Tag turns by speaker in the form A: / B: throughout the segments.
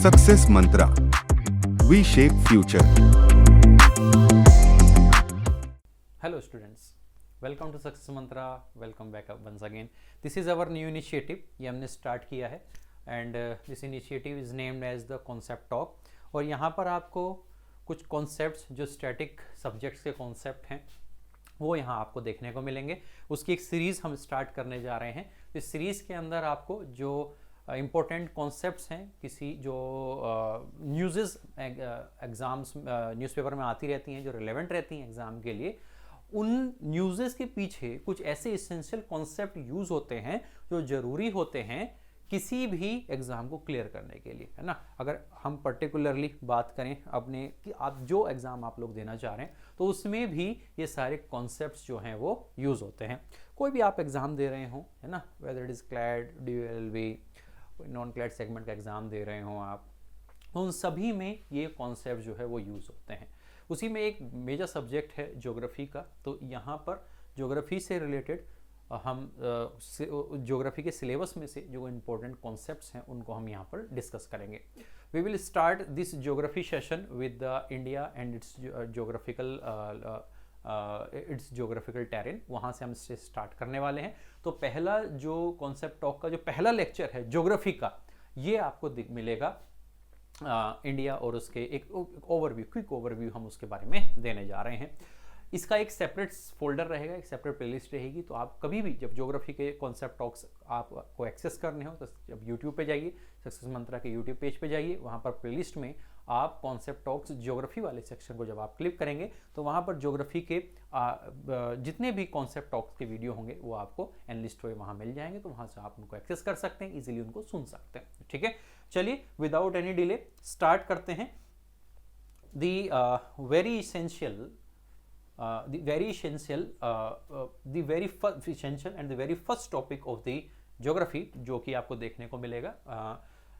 A: Success Mantra, V shape future.
B: Hello students, welcome to Success Mantra, welcome back up once again. This is our new initiative, ये हमने start किया है and this initiative is named as the concept talk. और यहाँ पर आपको कुछ concepts जो स्टैटिक सब्जेक्ट्स के कॉन्सेप्ट हैं वो यहाँ आपको देखने को मिलेंगे। उसकी एक सीरीज़ हम स्टार्ट करने जा रहे हैं। इस सीरीज़ के अंदर आपको जो इम्पोर्टेंट कॉन्सेप्ट्स हैं, किसी जो न्यूज़ एग्ज़ाम्स न्यूज़पेपर में आती रहती हैं, जो रिलेवेंट रहती हैं एग्ज़ाम के लिए, उन न्यूज़ के पीछे कुछ ऐसे इसेंशियल कॉन्सेप्ट यूज़ होते हैं जो ज़रूरी होते हैं किसी भी एग्ज़ाम को क्लियर करने के लिए, है ना। अगर हम पर्टिकुलरली बात करें अपने कि आप जो एग्ज़ाम आप लोग देना चाह रहे हैं तो उसमें भी ये सारे कॉन्सेप्ट्स जो हैं वो यूज़ होते हैं। कोई भी आप एग्ज़ाम दे रहे हों, है ना, whether it is clad, DLV, non clad segment का एग्ज़ाम दे रहे हों आप, उन सभी में ये कॉन्सेप्ट जो है वो यूज़ होते हैं। उसी में एक मेजर सब्जेक्ट है ज्योग्राफी का, तो यहाँ पर ज्योग्राफी से रिलेटेड हम ज्योग्राफी के सिलेबस में से जो इम्पोर्टेंट कॉन्सेप्ट्स हैं उनको हम यहाँ पर डिस्कस करेंगे। We will start this geography session with the India and its geographical terrain. वहाँ से हम इससे स्टार्ट करने वाले हैं। तो पहला जो कॉन्सेप्ट टॉक का जो पहला लेक्चर है ज्योग्राफी का, ये आपको मिलेगा इंडिया और उसके एक ओवरव्यू, क्विक ओवरव्यू हम उसके बारे में देने जा रहे हैं। इसका एक सेपरेट फोल्डर रहेगा, एक सेपरेट प्लेलिस्ट रहेगी। तो आप कभी भी जब ज्योग्राफी के कॉन्सेप्ट टॉक्स आपको एक्सेस करने हो तो जब यूट्यूब पे जाइए, सक्सेस मंत्रा के यूट्यूब पेज पे जाइए, वहाँ पर प्लेलिस्ट में आप कॉन्सेप्ट टॉक्स ज्योग्राफी वाले सेक्शन को जब आप क्लिक करेंगे तो वहाँ पर ज्योग्राफी के जितने भी कॉन्सेप्ट टॉक्स के वीडियो होंगे वो आपको एनलिस्ट हुए वहाँ मिल जाएंगे। तो वहाँ से आप उनको एक्सेस कर सकते हैं, ईजिली उनको सुन सकते हैं। ठीक है, चलिए विदाउट एनी डिले स्टार्ट करते हैं। The very essential and the very first topic of the geography जो कि आपको देखने को मिलेगा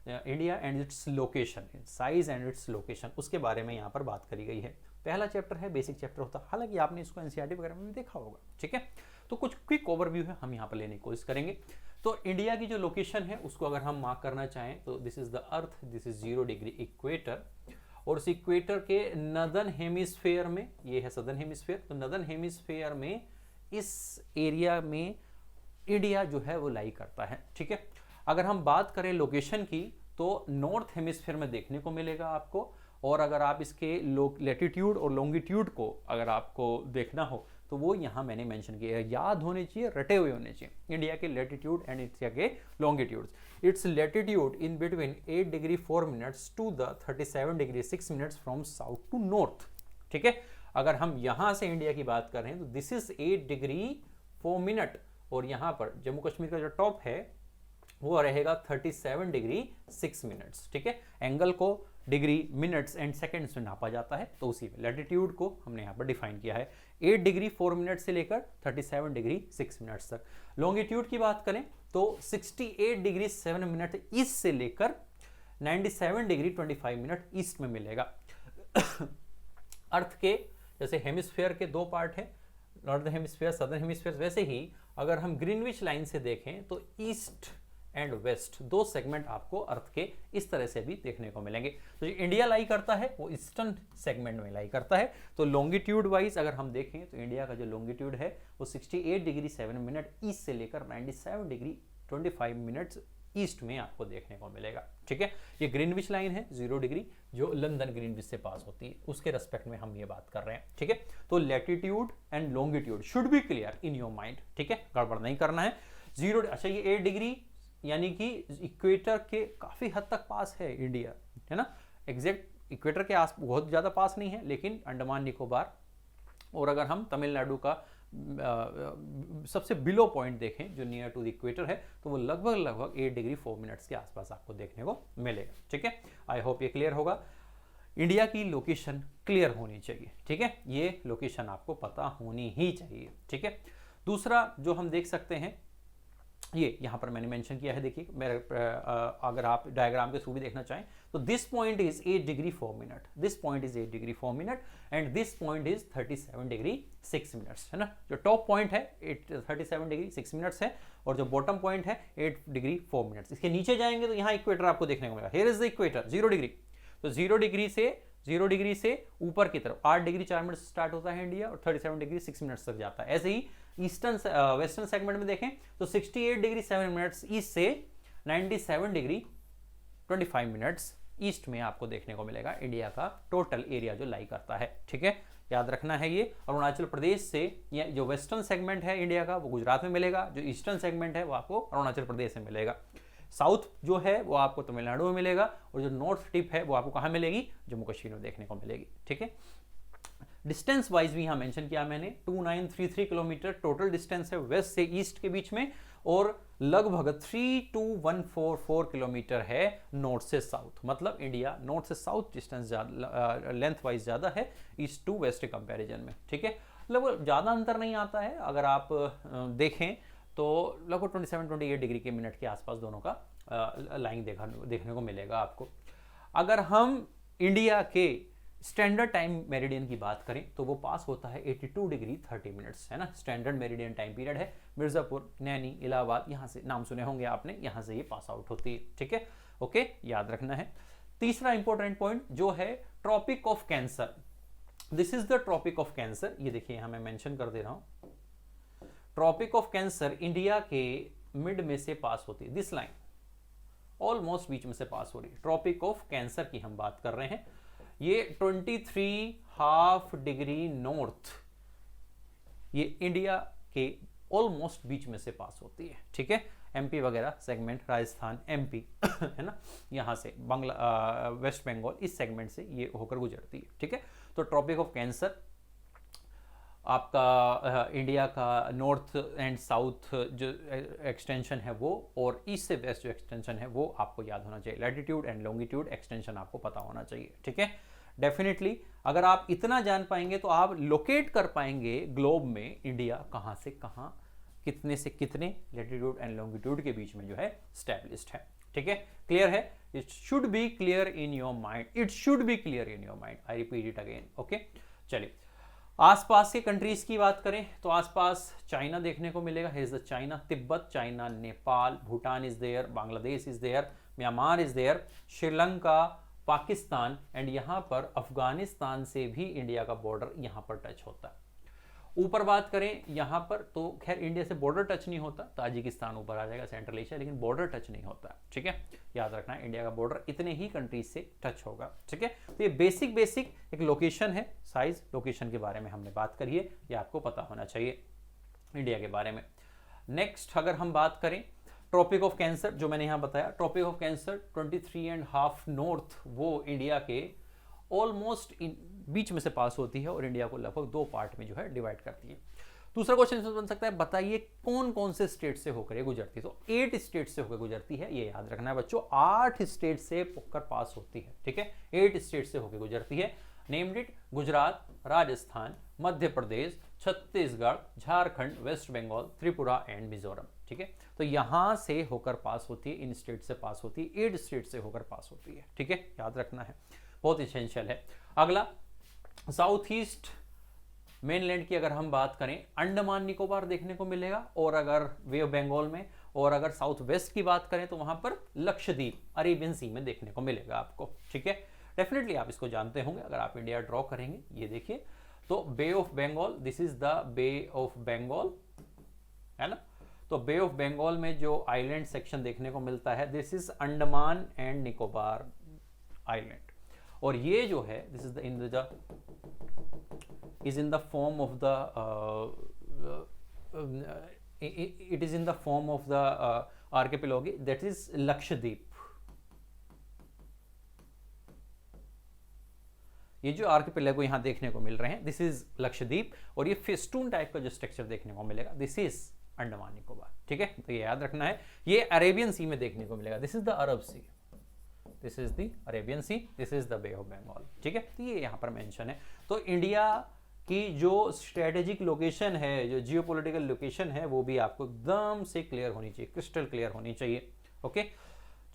B: India and its location, size and its location, उसके बारे में यहाँ पर बात करी गई है। पहला चैप्टर है, बेसिक चैप्टर होता है, हालांकि आपने इसको NCERT वगैरह में भी देखा होगा। ठीक है, तो कुछ क्विक ओवरव्यू है हम यहाँ पर लेने की कोशिश करेंगे। तो इंडिया की जो लोकेशन है उसको अगर हम मार्क करना चाहें तो this is the earth, this is 0 degree equator, और उस इक्वेटर के नदर्न हेमिस्फेयर में, ये है सदर्न हेमिस्फेयर, तो नदर्न हेमिस्फेयर में इस एरिया में इंडिया जो है वो लाई करता है। ठीक है, अगर हम बात करें लोकेशन की तो नॉर्थ हेमिस्फेयर में देखने को मिलेगा आपको। और अगर आप इसके लैटिट्यूड और लॉन्गिट्यूड को अगर आपको देखना हो तो वो यहाँ मैंने मेंशन किया है, याद होने चाहिए, रटे हुए होने चाहिए। इंडिया के लैटिट्यूड एंड इंडिया के longitudes, its latitude in between 8 degree 4 minutes to the 37 degree 6 minutes from south to north. ठीक है, अगर हम यहाँ से इंडिया की बात कर रहे हैं तो दिस इज 8 डिग्री 4 मिनट, और यहाँ पर जम्मू कश्मीर का जो टॉप है वो रहेगा 37 डिग्री 6 मिनट्स। ठीक है, एंगल को डिग्री, मिनट्स एंड सेकंड्स में नापा जाता है, तो उसी में लैटिट्यूड को हमने यहाँ पर डिफाइन किया है 8 डिग्री 4 मिनट से लेकर 37 डिग्री 6 मिनट्स तक। लॉन्गिट्यूड की बात करें तो 68 डिग्री 7 मिनट ईस्ट से लेकर 97 डिग्री 25 मिनट ईस्ट में मिलेगा। अर्थ के जैसे हेमिस्फेयर के दो पार्ट है, नॉर्दर्न हेमिस्फेयर, सदर्न हेमिस्फेयर, वैसे ही अगर हम ग्रीनविच लाइन से देखें तो ईस्ट एंड वेस्ट दो सेगमेंट आपको अर्थ के इस तरह से भी देखने को मिलेंगे। तो जो इंडिया लाई करता है वो ईस्टर्न सेगमेंट में लाई करता है। तो लॉन्गिट्यूड वाइज अगर हम देखें तो इंडिया का जो लॉन्गिट्यूड है वो 68 डिग्री 7 मिनट ईस्ट से लेकर 97 डिग्री 25 मिनट्स ईस्ट में आपको देखने को मिलेगा। ठीक है, ये ग्रीनविच लाइन है 0 डिग्री जो लंदन ग्रीनविच से पास होती है, उसके रेस्पेक्ट में हम ये बात कर रहे हैं। ठीक है, तो latitude and longitude should be clear in your mind. ठीक है, गड़बड़ नहीं करना है। 0, अच्छा ये 8 डिग्री यानी कि इक्वेटर के काफ़ी हद तक पास है इंडिया, है ना। एग्जैक्ट इक्वेटर के आस बहुत ज़्यादा पास नहीं है, लेकिन अंडमान निकोबार और अगर हम तमिलनाडु का सबसे बिलो पॉइंट देखें जो नियर टू द इक्वेटर है तो वो लगभग 8 डिग्री 4 मिनट्स के आसपास आपको देखने को मिलेगा। ठीक है, आई होप ये क्लियर होगा। इंडिया की लोकेशन क्लियर होनी चाहिए। ठीक है, ये लोकेशन आपको पता होनी ही चाहिए। ठीक है, दूसरा जो हम देख सकते हैं ये यहाँ पर मैंने मेंशन किया है, देखिए मेरे अगर आप डायग्राम के थ्रू भी देखना चाहें तो this point is 8 degree 4 minute, this point is 8 degree 4 minute and this point is 37 degree 6 minutes, है ना। जो टॉप पॉइंट है 37 डिग्री 6 मिनट्स है और जो बॉटम पॉइंट है 8 डिग्री 4 मिनट्स। इसके नीचे जाएंगे तो यहाँ इक्वेटर आपको देखने को मिलेगा, here is the equator 0 degree. तो 0 डिग्री से ऊपर की तरफ 8 डिग्री 4 मिनट से स्टार्ट होता है इंडिया और 37 डिग्री 6 मिनट्स तक जाता है। ऐसे ही ईस्टर्न वेस्टर्न सेगमेंट में देखें तो 68 डिग्री 7 मिनट्स ईस्ट से 97 डिग्री 25 मिनट्स ईस्ट में आपको देखने को मिलेगा इंडिया का टोटल एरिया जो लाई करता है, ठीक है, याद रखना है ये। अरुणाचल प्रदेश से या जो वेस्टर्न सेगमेंट है इंडिया का वो गुजरात में मिलेगा, जो ईस्टर्न सेगमेंट है वो आपको अरुणाचल प्रदेश में मिलेगा, साउथ जो है वो आपको तमिलनाडु में मिलेगा और जो नॉर्थ टिप है वो आपको कहाँ मिलेगी, जम्मू कश्मीर में देखने को मिलेगी, ठीक है। डिस्टेंस वाइज भी यहाँ मेंशन किया मैंने, 2933 किलोमीटर टोटल डिस्टेंस है वेस्ट से ईस्ट के बीच में और लगभग 32144 किलोमीटर है नॉर्थ से साउथ। मतलब इंडिया नॉर्थ से साउथ डिस्टेंस लेंथ वाइज ज़्यादा है ईस्ट टू वेस्ट के कंपैरिजन में, ठीक है। लगभग ज़्यादा अंतर नहीं आता है, अगर आप देखें तो लगभग 27-28 डिग्री के मिनट के आसपास दोनों का लाइन देखने को मिलेगा आपको। अगर हम इंडिया के स्टैंडर्ड टाइम मेरिडियन की बात करें तो वो पास होता है 82 डिग्री 30 मिनट्स, है ना। स्टैंडर्ड मेरिडियन टाइम पीरियड है, मिर्जापुर, नैनी, इलाहाबाद, यहाँ से नाम सुने होंगे आपने, यहाँ से ये पास आउट होती है, ठीक है, ओके, याद रखना है। तीसरा इंपॉर्टेंट पॉइंट जो है tropic of cancer, this is the tropic of cancer. ये देखिए यहाँ मैं मेंशन कर दे रहा हूँ, ट्रॉपिक ऑफ कैंसर इंडिया के मिड में से पास होती है, दिस लाइन ऑलमोस्ट बीच में से पास हो रही है। ट्रॉपिक ऑफ कैंसर की हम बात कर रहे हैं, ये 23.5 डिग्री नॉर्थ ये इंडिया के ऑलमोस्ट बीच में से पास होती है, ठीक है। एमपी वगैरह सेगमेंट, राजस्थान, एमपी है ना, यहाँ से बांग्ला, वेस्ट बंगाल, इस सेगमेंट से ये होकर गुजरती है, ठीक है। तो ट्रॉपिक ऑफ कैंसर आपका इंडिया का नॉर्थ एंड साउथ जो एक्सटेंशन है वो और ईस्ट से वेस्ट जो एक्सटेंशन है वो आपको याद होना चाहिए। लैटिट्यूड एंड लॉन्गिट्यूड एक्सटेंशन आपको पता होना चाहिए, ठीक है। डेफिनेटली अगर आप इतना जान पाएंगे तो आप लोकेट कर पाएंगे ग्लोब में इंडिया कहाँ से कहाँ, कितने से कितने लैटिट्यूड एंड लॉन्गिट्यूड के बीच में जो है स्टैब्लिश्ड है, ठीक है। क्लियर है? It should be clear in your mind, it should be clear in your mind, I repeat it again, okay. चलिए आसपास के कंट्रीज की बात करें तो आसपास चाइना देखने को मिलेगा, here is the China, Tibet, China, Nepal, Bhutan is there, Bangladesh is there, Myanmar is there, Sri Lanka, Pakistan and यहाँ पर अफगानिस्तान से भी इंडिया का बॉर्डर यहाँ पर टच होता है। ऊपर बात करें यहाँ पर तो खैर इंडिया से बॉर्डर टच नहीं होता, ताजिकिस्तान ऊपर आ जाएगा, सेंट्रल एशिया, लेकिन बॉर्डर टच नहीं होता, ठीक है। याद रखना है इंडिया का बॉर्डर इतने ही कंट्रीज से टच होगा, ठीक है। तो ये बेसिक एक लोकेशन है, साइज लोकेशन के बारे में हमने बात करी है, ये आपको पता होना चाहिए इंडिया के बारे में। नेक्स्ट अगर हम बात करें ट्रॉपिक ऑफ कैंसर, जो मैंने यहाँ बताया, ट्रॉपिक ऑफ कैंसर 23.5 नॉर्थ वो इंडिया के ऑलमोस्ट बीच में से पास होती है और इंडिया को लगभग 2 पार्ट में जो है डिवाइड करती है। दूसरा क्वेश्चन बन सकता है, बताइए कौन कौन से स्टेट से होकर ये गुजरती है। तो 8 स्टेट से होकर गुजरती है, ये याद रखना है बच्चों, 8 स्टेट से होकर पास होती है, ठीक है। 8 स्टेट से होकर गुजरती है, named it Gujarat, Rajasthan, Madhya Pradesh, Chhattisgarh, Jharkhand, west Bengal, Tripura and Mizoram, ठीक है। तो यहां से होकर पास होती है, इन स्टेट से पास होती है, 8 स्टेट से होकर पास होती है, ठीक है, याद रखना है, बहुत इसेंशियल है। अगला साउथ ईस्ट मेनलैंड की अगर हम बात करें, अंडमान निकोबार देखने को मिलेगा, और अगर वे ऑफ बंगाल में, और अगर साउथ वेस्ट की बात करें तो वहां पर लक्षद्वीप अरेबियन सी में देखने को मिलेगा आपको, ठीक है। डेफिनेटली आप इसको जानते होंगे अगर आप इंडिया ड्रॉ करेंगे, ये देखिए, तो bay of Bengal, this is the bay of Bengal, है ना। तो बे ऑफ बंगाल में जो आइलैंड सेक्शन देखने को मिलता है, this is Andaman and Nicobar island, और ये जो है this is in the form of the it is in the form of the archipelago, that is Lakshadweep. ये जो आर्किपेलागो यहाँ देखने को मिल रहे हैं, दिस इज लक्षद्वीप, और ये फेस्टून टाइप का जो स्ट्रक्चर देखने को मिलेगा, दिस इज अंडमान निकोबार, ठीक है। तो ये याद रखना है, ये अरेबियन सी में देखने को मिलेगा, this is the Arab sea, this is the Arabian sea, this is the bay of Bengal, ठीक है। तो ये यहाँ पर मेंशन है। तो इंडिया कि जो स्ट्रेटेजिक लोकेशन है, जो जियोपॉलिटिकल लोकेशन है, वो भी आपको एकदम से क्लियर होनी चाहिए, क्रिस्टल क्लियर होनी चाहिए। ओके,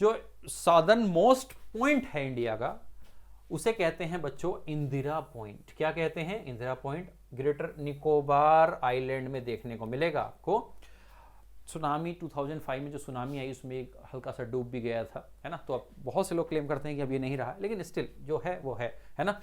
B: जो सदर्न मोस्ट पॉइंट है इंडिया का, उसे कहते हैं बच्चों इंदिरा पॉइंट। क्या कहते हैं? Indira point. Greater Nicobar island में देखने को मिलेगा आपको। सुनामी 2005 में जो सुनामी आई उसमें एक हल्का सा डूब भी गया था, है ना। तो अब बहुत से लोग क्लेम करते हैं कि अब ये नहीं रहा, लेकिन स्टिल जो है वो है ना।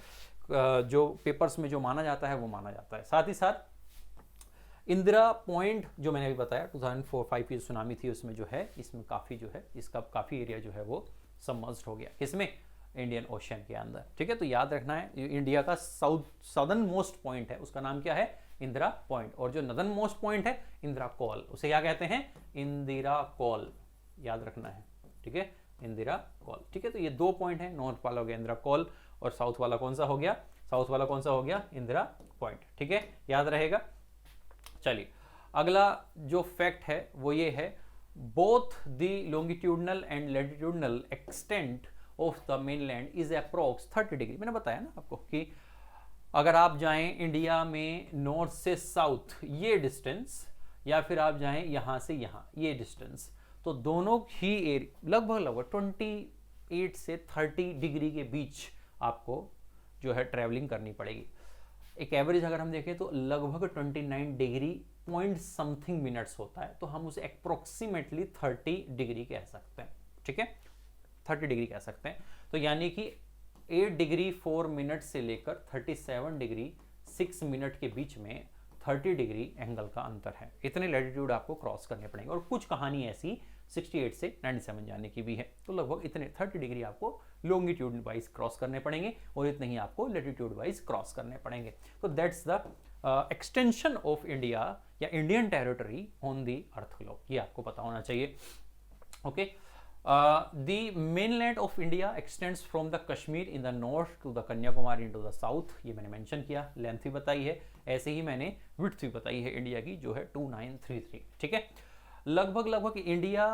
B: जो पेपर्स में जो माना जाता है वो माना जाता है। साथ ही साथ इंदिरा पॉइंट जो मैंने अभी बताया 2004-5 की सुनामी थी, उसमें जो है इसमें काफ़ी जो है इसका काफ़ी एरिया जो है वो सबमर्ज्ड हो गया। किसमें? इंडियन ओशन के अंदर। ठीक है, तो याद रखना है इंडिया का सदर्न मोस्ट पॉइंट है, उसका नाम क्या है? इंदिरा पॉइंट। और जो नदर्न मोस्ट पॉइंट है इंदिरा कॉल, उसे क्या कहते हैं? इंदिरा कॉल। याद रखना है, ठीक है, इंदिरा कॉल। ठीक है, तो ये दो पॉइंट है, नॉर्थ वाला हो गया इंदिरा कॉल और साउथ वाला कौन सा हो गया? साउथ वाला कौन सा हो गया? इंदिरा पॉइंट। ठीक है, याद रहेगा। चलिए, अगला जो फैक्ट है वो ये है, both the longitudinal and latitudinal extent of the mainland is approx 30 degree. मैंने बताया ना आपको कि अगर आप जाएं इंडिया में नॉर्थ से साउथ ये डिस्टेंस, या फिर आप जाएं यहां से यहां ये डिस्टेंस, तो दोनों ही लगभग 28 से 30 डिग्री के बीच आपको जो है ट्रैवलिंग करनी पड़ेगी। एक एवरेज अगर हम देखें तो लगभग 29 डिग्री पॉइंट समथिंग मिनट्स होता है, तो हम उसे अप्रोक्सीमेटली 30 डिग्री कह सकते हैं। ठीक है, 30 डिग्री कह सकते हैं। तो यानी कि 8 डिग्री 4 मिनट से लेकर 37 डिग्री 6 मिनट के बीच में 30 डिग्री एंगल का अंतर है। इतने लैटिट्यूड आपको क्रॉस करने पड़ेंगे, और कुछ कहानी ऐसी 68 से 97 जाने की भी है। तो लगभग इतने 30 डिग्री आपको लॉन्गिट्यूड वाइज क्रॉस करने पड़ेंगे, और इतने ही आपको लैटिट्यूड वाइज क्रॉस करने पड़ेंगे। तो that's the extension of India या Indian territory on the earth globe, ये आपको पता होना चाहिए। Okay, the mainland of India extends from the Kashmir in the north to the Kanyakumari into the south। ये मैंने मेंशन किया, लेंथ भी बताई है, ऐसे ही मैंने विड्थ भी बताई है इंडिया की, जो है 2933। ठीक है, लगभग इंडिया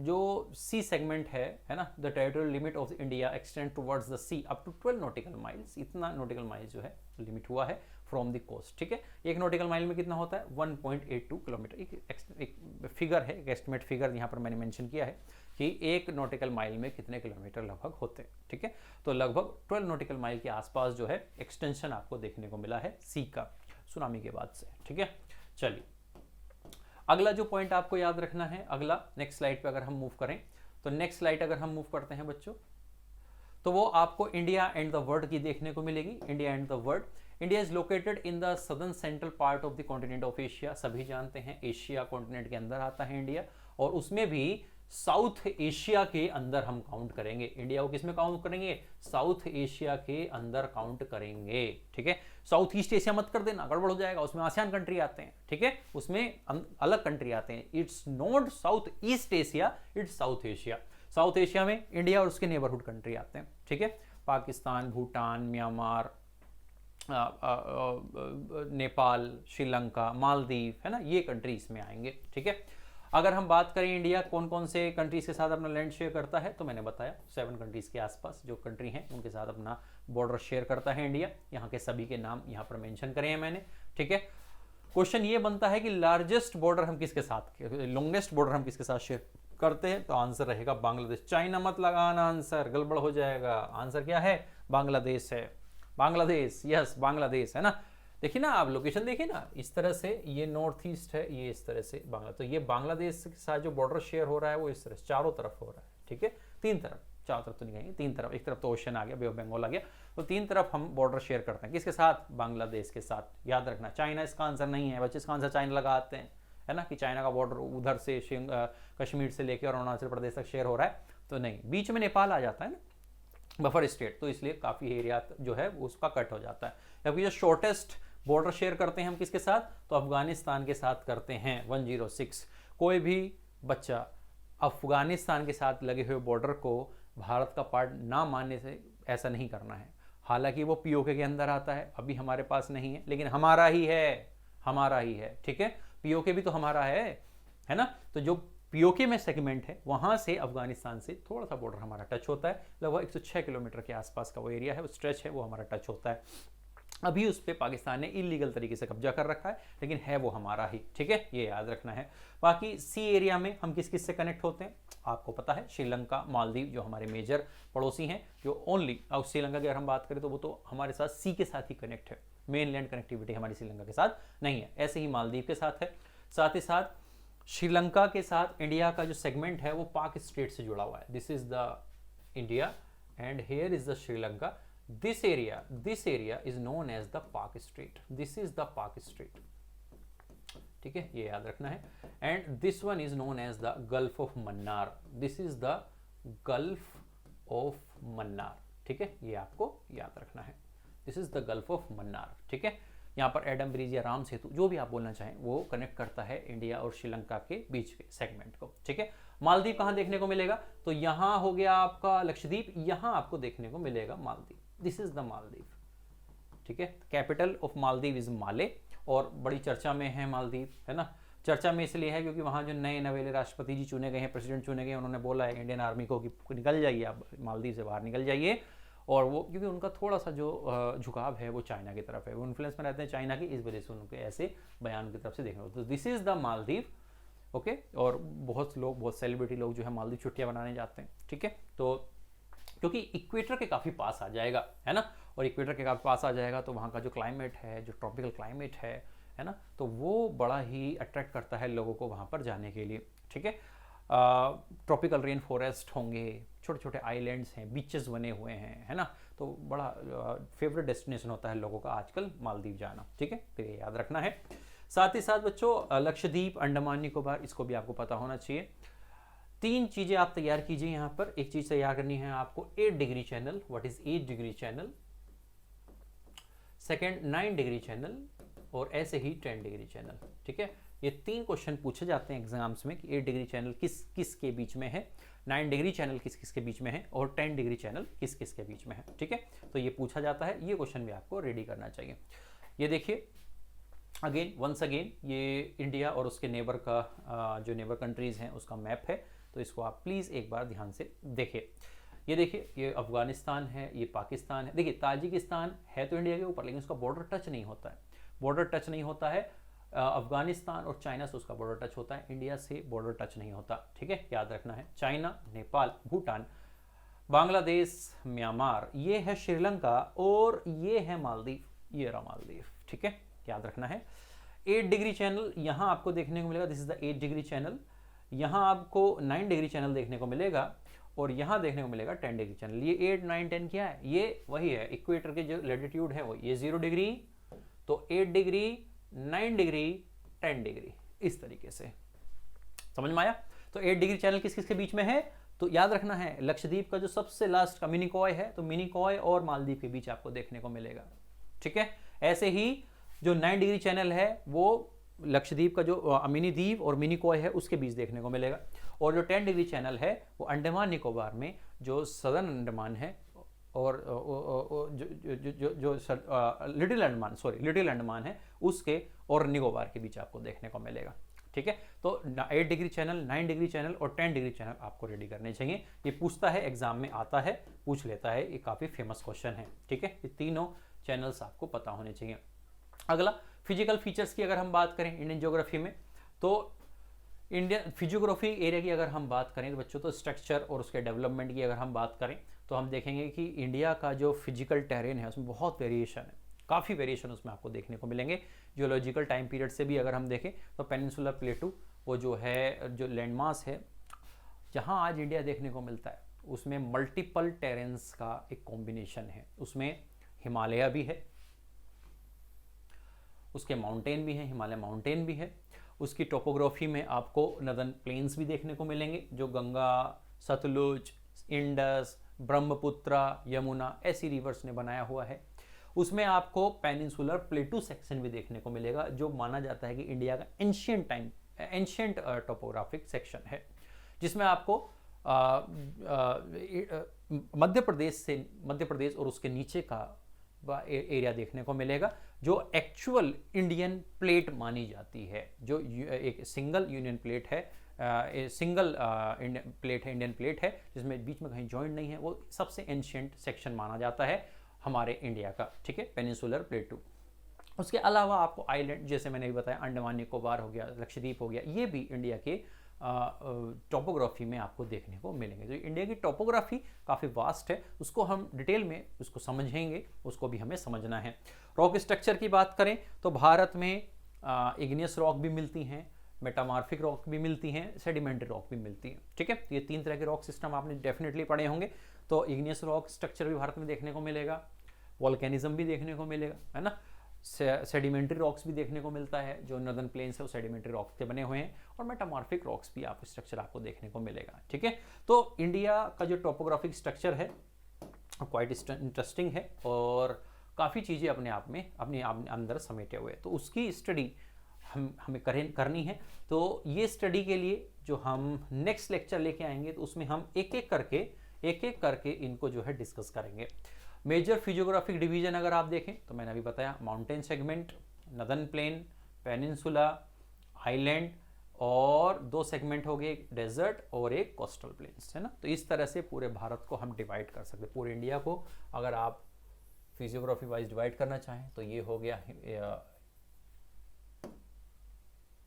B: जो सी सेगमेंट है ना, the territorial limit of India extend towards the sea up to 12 nautical miles. इतना नॉटिकल माइल्स जो है लिमिट हुआ है फ्रॉम द कोस्ट। ठीक है, एक नॉटिकल माइल में कितना होता है? 1.82 किलोमीटर। एक फिगर है, एक एस्टिमेट फिगर यहाँ पर मैंने मेंशन किया है कि एक नॉटिकल माइल में कितने किलोमीटर लगभग होते हैं। ठीक है, तो लगभग 12 नॉटिकल माइल के आसपास जो है एक्सटेंशन आपको देखने को मिला है सी का, सुनामी के बाद से। ठीक है, चलिए अगला जो पॉइंट आपको याद रखना है, अगला नेक्स्ट स्लाइड पे अगर हम मूव करें, तो नेक्स्ट स्लाइड अगर हम मूव करते हैं बच्चों, तो वो आपको इंडिया एंड द वर्ल्ड की देखने को मिलेगी। India and the world. India is located in the southern central part of the continent of Asia. सभी जानते हैं एशिया कॉन्टिनेंट के अंदर आता है इंडिया, और उसमें भी साउथ एशिया के अंदर हम काउंट करेंगे। इंडिया को किसमें काउंट करेंगे? साउथ एशिया के अंदर काउंट करेंगे। ठीक है, साउथ ईस्ट एशिया मत कर देना, गड़बड़ हो जाएगा, उसमें आसियान कंट्री आते हैं। ठीक है, उसमें अलग कंट्री आते हैं। It's not south east Asia, it's south Asia. South Asia में इंडिया और उसके नेबरहुड कंट्री आते हैं। ठीक है, पाकिस्तान, भूटान, म्यांमार, नेपाल, श्रीलंका, मालदीव, है ना, ये कंट्री इसमें आएंगे। ठीक है, अगर हम बात करें इंडिया कौन कौन से कंट्रीज के साथ अपना लैंड शेयर करता है, तो मैंने बताया 7 कंट्रीज के आसपास जो कंट्री हैं उनके साथ अपना बॉर्डर शेयर करता है इंडिया। यहाँ के सभी के नाम यहाँ पर मेंशन करे हैं मैंने। ठीक है, क्वेश्चन ये बनता है कि लार्जेस्ट बॉर्डर हम किसके साथ, लॉन्गेस्ट बॉर्डर हम किसके साथ शेयर करते हैं, तो आंसर रहेगा बांग्लादेश। चाइना मत लगाना, आंसर गड़बड़ हो जाएगा। आंसर क्या है? बांग्लादेश है। बांग्लादेश, यस बांग्लादेश, है ना। देखिए ना आप, लोकेशन देखिए ना, इस तरह से ये नॉर्थ ईस्ट है, ये इस तरह से बांग्ला, तो ये बांग्लादेश के साथ जो बॉर्डर शेयर हो रहा है वो इस तरह से चारों तरफ हो रहा है। ठीक है, 3 तरफ, चारों तरफ तो नहीं कहेंगे, 3 तरफ। एक तरफ तो ओशन आ गया, बे ऑफ बंगाल आ गया, तो 3 तरफ हम बॉर्डर शेयर करते हैं। किसके साथ? बांग्लादेश के साथ। याद रखना, चाइना इसका आंसर नहीं है बच्चे, इसका आंसर चाइना लगाते हैं, है ना, कि चाइना का बॉर्डर उधर से कश्मीर से लेकर अरुणाचल प्रदेश तक शेयर हो रहा है, तो नहीं। बीच में नेपाल आ जाता है ना, बफर स्टेट, तो इसलिए काफ़ी एरिया जो है उसका कट हो जाता है। जबकि जो शॉर्टेस्ट बॉर्डर शेयर करते हैं हम किसके साथ, तो अफगानिस्तान के साथ करते हैं 106। कोई भी बच्चा अफगानिस्तान के साथ लगे हुए बॉर्डर को भारत का पार्ट ना मानने से ऐसा नहीं करना है। हालांकि वो पीओके के अंदर आता है, अभी हमारे पास नहीं है, लेकिन हमारा ही है, हमारा ही है। ठीक है, पीओके भी तो हमारा है ना। तो जो पीओके में सेगमेंट है वहां से अफगानिस्तान से थोड़ा सा बॉर्डर हमारा टच होता है, लगभग 106 किलोमीटर के आसपास का वो एरिया है, वो स्ट्रेच है, वो हमारा टच होता है। अभी उस पर पाकिस्तान ने इलीगल तरीके से कब्जा कर रखा है, लेकिन है वो हमारा ही, ठीक है, ये याद रखना है। बाकी सी एरिया में हम किस किस से कनेक्ट होते हैं आपको पता है, श्रीलंका, मालदीव जो हमारे मेजर पड़ोसी हैं, जो ओनली, और श्रीलंका की अगर हम बात करें तो वो तो हमारे साथ सी के साथ ही कनेक्ट है, मेन लैंड कनेक्टिविटी हमारी श्रीलंका के साथ नहीं है। ऐसे ही मालदीव के साथ है। साथ ही साथ श्रीलंका के साथ इंडिया का जो सेगमेंट है वो पाक स्टेट से जुड़ा हुआ है। This is the India and here is the Sri Lanka. This area is known as the Palk strait. This is the Palk strait, ठीक है, ये याद रखना है। And this one is known as the gulf of Mannar. This is the gulf of Mannar, ठीक है, ये आपको याद रखना है। This is the gulf of Mannar, ठीक है। यहाँ पर एडम ब्रिज या राम सेतु जो भी आप बोलना चाहें वो कनेक्ट करता है इंडिया और श्रीलंका के बीच के सेगमेंट को, ठीक है। मालदीव कहाँ देखने को मिलेगा, तो यहाँ हो गया आपका लक्षद्वीप, यहाँ आपको देखने को मिलेगा Maldives. This is the Maldives, ठीक है। कैपिटल ऑफ मालदीव इज माले, और बड़ी चर्चा में है मालदीव, है ना। चर्चा में इसलिए है क्योंकि वहाँ जो नए नवेले राष्ट्रपति जी चुने गए हैं, प्रेसिडेंट चुने गए हैं, उन्होंने बोला है इंडियन आर्मी को कि निकल जाइए, आप मालदीव से बाहर निकल जाइए। और वो क्योंकि उनका थोड़ा सा जो झुकाव है वो चाइना की तरफ है, वो इन्फ्लुएंस में रहते हैं चाइना की, इस वजह से उनके ऐसे बयान की तरफ से देखने को। तो this is the Maldives, okay. और बहुत लोग, बहुत सेलिब्रिटी लोग जो है मालदीव छुट्टियां बनाने जाते हैं, ठीक है। तो क्योंकि इक्वेटर के काफ़ी पास आ जाएगा, है ना, और इक्वेटर के काफ़ी पास आ जाएगा तो वहाँ का जो क्लाइमेट है, जो ट्रॉपिकल क्लाइमेट है ना, तो वो बड़ा ही अट्रैक्ट करता है लोगों को वहाँ पर जाने के लिए, ठीक है। ट्रॉपिकल रेन फॉरेस्ट होंगे, छोटे छोटे आइलैंड्स हैं, बीचेस बने हुए हैं, है ना, तो बड़ा फेवरेट डेस्टिनेशन होता है लोगों का आजकल मालदीव जाना, ठीक है, तो ये याद रखना है। साथ ही साथ बच्चों लक्षद्वीप, अंडमान निकोबार, इसको भी आपको पता होना चाहिए। 3 चीज़ें आप तैयार कीजिए यहाँ पर। एक चीज़ तैयार करनी है आपको 8 degree channel, what is 8 degree channel, second 9 degree channel, और ऐसे ही 10 डिग्री चैनल, ठीक है। ये 3 क्वेश्चन पूछे जाते हैं एग्जाम्स में कि 8 डिग्री चैनल किस किस के बीच में है, 9 डिग्री चैनल किस किस के बीच में है, और 10 डिग्री चैनल किस किस के बीच में है, ठीक है। तो ये पूछा जाता है, ये क्वेश्चन भी आपको रेडी करना चाहिए। ये देखिए अगेन वंस अगेन, ये इंडिया और उसके नेबर का जो नेबर कंट्रीज़ हैं उसका मैप है, तो इसको आप प्लीज़ एक बार ध्यान से देखिए। ये देखिए, ये अफगानिस्तान है, ये पाकिस्तान है। देखिए ताजिकिस्तान है तो इंडिया के ऊपर, लेकिन उसका बॉर्डर टच नहीं होता है, बॉर्डर टच नहीं होता है। अफगानिस्तान और चाइना से उसका बॉर्डर टच होता है, इंडिया से बॉर्डर टच नहीं होता, ठीक है, याद रखना है। चाइना, नेपाल, भूटान, बांग्लादेश, म्यांमार, ये है श्रीलंका, और ये है मालदीव, ये रहा मालदीव, ठीक है, याद रखना है। 8 डिग्री चैनल यहाँ आपको देखने को मिलेगा, this is the 8 degree channel. यहाँ आपको 9 डिग्री चैनल देखने को मिलेगा, और यहाँ देखने को मिलेगा 10 डिग्री चैनल। ये 8, 9, 10 क्या है, ये वही है, इक्वेटर के जो लैटिट्यूड है वो ये 0 डिग्री, तो 8 डिग्री, 9 डिग्री, 10 डिग्री, इस तरीके से समझ में आया। तो 8 डिग्री चैनल किस किस के बीच में है, तो याद रखना है लक्षद्वीप का जो सबसे लास्ट का मिनिकॉय है, तो मिनिकॉय और मालदीव के बीच आपको देखने को मिलेगा, ठीक है। ऐसे ही जो 9 डिग्री चैनल है वो लक्षद्वीप का जो मिनी द्वीप और मिनिकॉय है उसके बीच देखने को मिलेगा, और जो 10 डिग्री चैनल है वो अंडमान निकोबार में जो सदर्न अंडमान है, और जो लिटिल अंडमान है उसके और निकोबार के बीच आपको देखने को मिलेगा, ठीक है। तो 8 डिग्री चैनल, 9 डिग्री चैनल और 10 डिग्री चैनल आपको रेडी करने चाहिए। ये पूछता है, एग्जाम में आता है, पूछ लेता है, ये काफ़ी फेमस क्वेश्चन है, ठीक है। ये तीनों चैनल्स आपको पता होने चाहिए। अगला फिजिकल फीचर्स की अगर हम बात करें इंडियन ज्योग्राफी में, तो इंडियन फिजियोग्राफी एरिया की अगर हम बात करें तो बच्चों, तो स्ट्रक्चर और उसके डेवलपमेंट की अगर हम बात करें तो हम देखेंगे कि इंडिया का जो फिजिकल टेरेन है उसमें बहुत वेरिएशन है, काफ़ी वेरिएशन उसमें आपको देखने को मिलेंगे। जियोलॉजिकल टाइम पीरियड से भी अगर हम देखें तो पेनिनसुलर प्लेटू, वो जो है जो लैंडमास है जहाँ आज इंडिया देखने को मिलता है, उसमें मल्टीपल टेरेन्स का एक कॉम्बिनेशन है। उसमें हिमालय भी है, उसके माउंटेन भी हैं, हिमालय माउंटेन भी है। उसकी टोपोग्राफी में आपको नदर्न प्लेन्स भी देखने को मिलेंगे, जो गंगा, सतलुज, इंडस, ब्रह्मपुत्रा, यमुना ऐसी रिवर्स ने बनाया हुआ है। उसमें आपको पेनिनसुलर प्लेटू सेक्शन भी देखने को मिलेगा, जो माना जाता है कि इंडिया का एंशिएंट टोपोग्राफिक सेक्शन है, जिसमें आपको मध्य प्रदेश और उसके नीचे का एरिया देखने को मिलेगा, जो एक्चुअल इंडियन प्लेट मानी जाती है, जो एक सिंगल यूनियन प्लेट है, सिंगल इंडियन प्लेट है, जिसमें बीच में कहीं जॉइंट नहीं है, वो सबसे एंशिएंट सेक्शन माना जाता है। हमारे इंडिया का, ठीक है, पेनिनसुलर प्लेटू। उसके अलावा आपको आइलैंड, जैसे मैंने भी बताया, अंडमान निकोबार हो गया, लक्षद्वीप हो गया, ये भी इंडिया के टोपोग्राफी में आपको देखने को मिलेंगे। तो इंडिया की टोपोग्राफी काफ़ी वास्ट है, उसको हम डिटेल में उसको समझेंगे, उसको भी हमें समझना है। रॉक स्ट्रक्चर की बात करें तो भारत में इग्नियस रॉक भी मिलती हैं, मेटामॉर्फिक रॉक भी मिलती हैं, सेडिमेंट्री रॉक भी मिलती हैं, ठीक है। तो ये 3 तरह के रॉक सिस्टम आपने डेफिनेटली पढ़े होंगे। तो इग्नियस रॉक स्ट्रक्चर भी भारत में देखने को मिलेगा, वॉल्केनिज्म भी देखने को मिलेगा, है ना। सेडिमेंट्री रॉक्स भी देखने को मिलता है, जो नॉर्दर्न प्लेन्स है वो सेडिमेंट्री रॉक्स के बने हुए हैं, और मेटामॉर्फिक रॉक्स भी आप स्ट्रक्चर आपको देखने को मिलेगा, ठीक है। तो इंडिया का जो टोपोग्राफिक स्ट्रक्चर है क्वाइट इंटरेस्टिंग है, और काफ़ी चीज़ें अपने आप में अपने अंदर समेटे हुए हैं। तो उसकी स्टडी हमें करनी है। तो ये स्टडी के लिए जो हम नेक्स्ट लेक्चर लेके आएंगे, तो उसमें हम एक एक करके इनको जो है डिस्कस करेंगे। मेजर फिजियोग्राफिक डिवीजन अगर आप देखें तो मैंने अभी बताया, mountain segment, northern plane, peninsula, island, और 2 सेगमेंट हो गए, एक डेजर्ट और एक कोस्टल प्लेन्स, है ना। तो इस तरह से पूरे भारत को हम डिवाइड कर सकते हैं, पूरे इंडिया को अगर आप फिजियोग्राफी वाइज डिवाइड करना चाहें तो ये हो गया,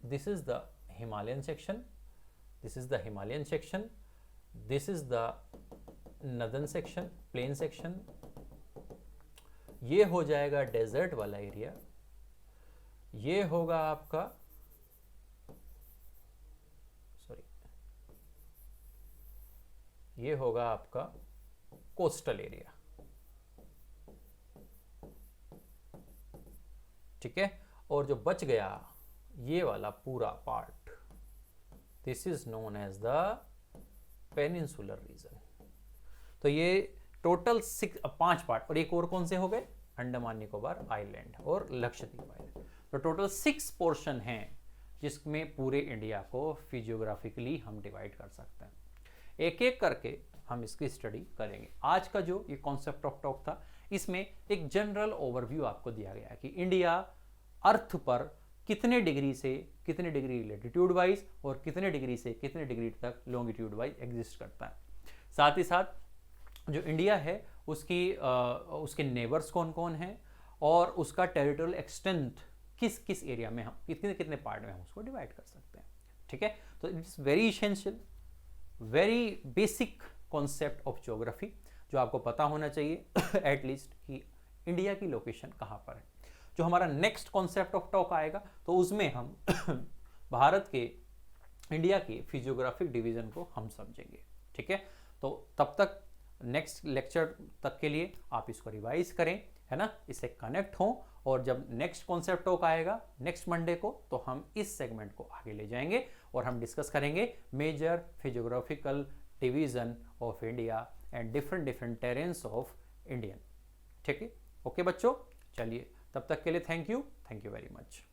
B: this is the Himalayan section, this is the Himalayan section, this is the northern section, plain section, ये हो जाएगा डेजर्ट वाला एरिया, ये होगा आपका ये होगा आपका कोस्टल एरिया, ठीक है। और जो बच गया ये वाला पूरा part, this is known as the peninsular region. तो ये टोटल 5 पार्ट, और एक और कौन से हो गए, अंडमान निकोबार आइलैंड और लक्षद्वीप आइलैंड। तो टोटल 6 पोर्शन हैं जिसमें पूरे इंडिया को फिजियोग्राफिकली हम डिवाइड कर सकते हैं। एक एक करके हम इसकी स्टडी करेंगे। आज का जो ये कॉन्सेप्ट ऑफ टॉक था, इसमें एक जनरल ओवरव्यू आपको दिया गया है कि इंडिया अर्थ पर कितने डिग्री से कितने डिग्री लेटीट्यूड वाइज और कितने डिग्री से कितने डिग्री तक लॉन्गिट्यूड वाइज एग्जिस्ट करता है। साथ ही साथ जो इंडिया है उसके नेबर्स कौन कौन हैं, और उसका टेरिटोरियल एक्सटेंट किस किस एरिया में हम कितने कितने पार्ट में हम उसको डिवाइड कर सकते हैं, ठीक है। तो it's very essential, very basic concept of geography जो आपको पता होना चाहिए एटलीस्ट कि इंडिया की लोकेशन कहाँ पर है। जो हमारा नेक्स्ट कॉन्सेप्ट ऑफ टॉक आएगा तो उसमें हम भारत के इंडिया के फिजियोग्राफिक डिवीजन को हम समझेंगे, ठीक है। तो तब तक नेक्स्ट लेक्चर तक के लिए आप इसको रिवाइज करें, है ना, इससे कनेक्ट हों, और जब नेक्स्ट कॉन्सेप्ट टॉक आएगा नेक्स्ट मंडे को तो हम इस सेगमेंट को आगे ले जाएंगे और हम डिस्कस करेंगे major physiographical division of India and different terrains of Indian, ठीक है। ओके बच्चों, चलिए तब तक के लिए थैंक यू वेरी मच।